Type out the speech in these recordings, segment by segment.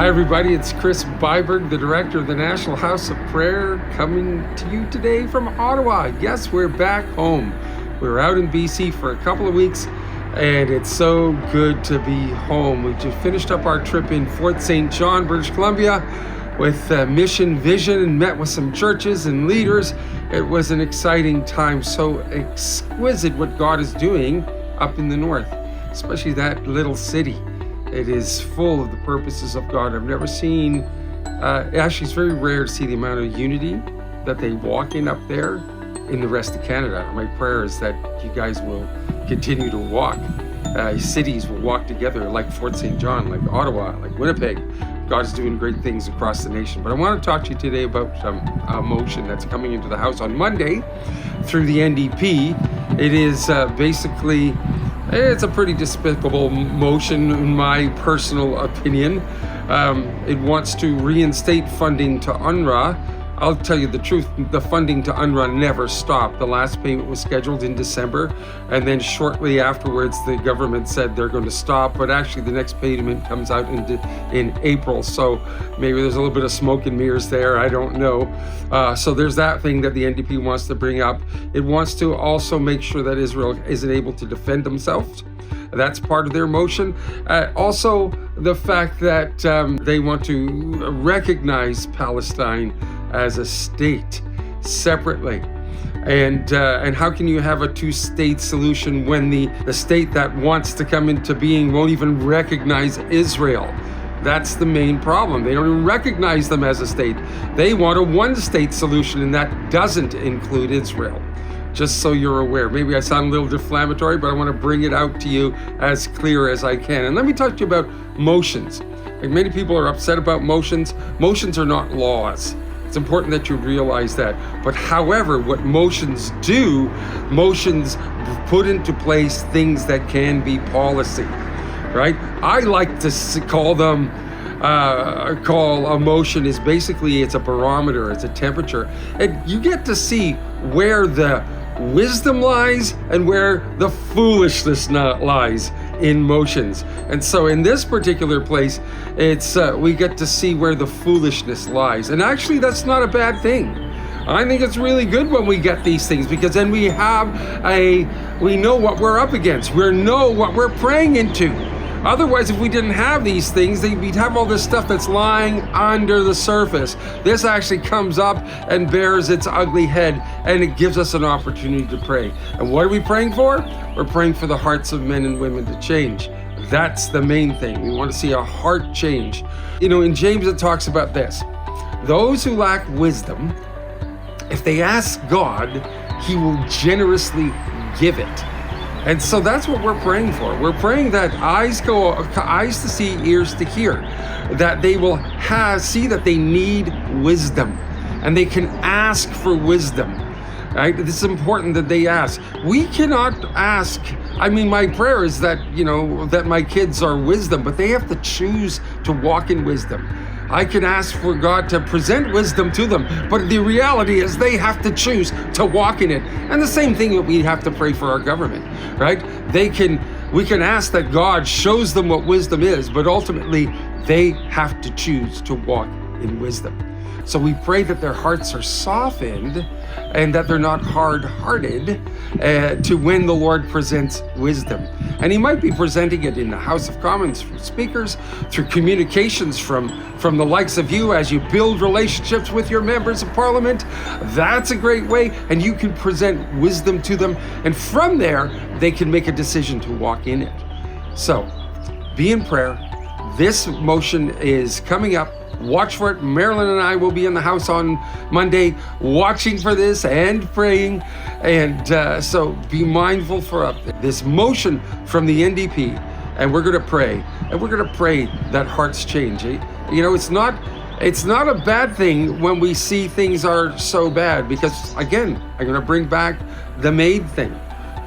everybody, it's Chris Byberg, the director of the National House of Prayer, coming to you today from Ottawa. Yes, we're back home. We were out in BC for a couple of weeks, and it's so good to be home. We just finished up our trip in Fort St. John, British Columbia, with Mission Vision, and met with some churches and leaders. It was an exciting time, so exquisite what God is doing up in the north, especially that little city. It is full of the purposes of God. I've never seen, actually it's very rare to see the amount of unity that they walk in up there in the rest of Canada. My prayer is that you guys will continue to walk. Cities will walk together like Fort St. John, like Ottawa, like Winnipeg. God is doing great things across the nation. But I want to talk to you today about a motion that's coming into the House on Monday through the NDP. It is basically, it's a pretty despicable motion in my personal opinion. It wants to reinstate funding to UNRWA. I'll tell you the truth, the funding to UNRWA never stopped. The last payment was scheduled in December, and then shortly afterwards the government said they're going to stop, but actually the next payment comes out in April, so maybe there's a little bit of smoke and mirrors there, I don't know. So there's that thing that the NDP wants to bring up. It wants to also make sure that Israel isn't able to defend themselves. That's part of their motion. Also, the fact that they want to recognize Palestine as a state separately. And how can you have a two-state solution when the state that wants to come into being won't even recognize Israel? That's the main problem. They don't even recognize them as a state. They want a one-state solution, and that doesn't include Israel. Just so you're aware. Maybe I sound a little deflammatory, but I want to bring it out to you as clear as I can. And let me talk to you about motions. Like, many people are upset about motions. Motions are not laws. It's important that you realize that. But however, what motions do, motions put into place things that can be policy, right? I like to call them, call a motion is basically, it's a barometer, it's a temperature. And you get to see where the wisdom lies and where the foolishness lies in motions. And so in this particular place, it's we get to see where the foolishness lies. And actually, that's not a bad thing. I think it's really good when we get these things, because then we know what we're up against. We know what we're praying into. Otherwise, if we didn't have these things, we'd have all this stuff that's lying under the surface. This actually comes up and bears its ugly head, and it gives us an opportunity to pray. And what are we praying for? We're praying for the hearts of men and women to change. That's the main thing. We want to see a heart change. You know, in James it talks about this. Those who lack wisdom, if they ask God, He will generously give it. And so that's what we're praying for. We're praying that eyes to see, ears to hear, that they will see that they need wisdom, and they can ask for wisdom, right? This is important that they ask. We cannot ask. I mean, my prayer is that, that my kids are wisdom, but they have to choose to walk in wisdom. I can ask for God to present wisdom to them, but the reality is they have to choose to walk in it. And the same thing that we have to pray for our government, right? We can ask that God shows them what wisdom is, but ultimately they have to choose to walk in wisdom. So we pray that their hearts are softened and that they're not hard-hearted to when the Lord presents wisdom. And He might be presenting it in the House of Commons from speakers, through communications from the likes of you as you build relationships with your members of Parliament. That's a great way, and you can present wisdom to them. And from there, they can make a decision to walk in it. So be in prayer. This motion is coming up. Watch for it. Marilyn and I will be in the House on Monday watching for this and praying. And so be mindful for this motion from the NDP. And we're going to pray. And we're going to pray that hearts change. It's not a bad thing when we see things are so bad, because, again, I'm going to bring back the maid thing.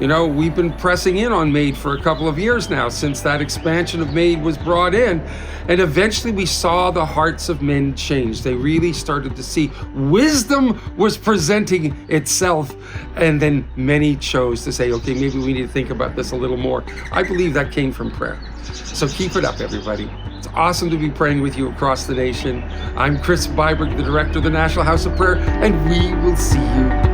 You know, we've been pressing in on MAID for a couple of years now since that expansion of MAID was brought in. And eventually we saw the hearts of men change. They really started to see wisdom was presenting itself. And then many chose to say, okay, maybe we need to think about this a little more. I believe that came from prayer. So keep it up, everybody. It's awesome to be praying with you across the nation. I'm Chris Byberg, the director of the National House of Prayer, and we will see you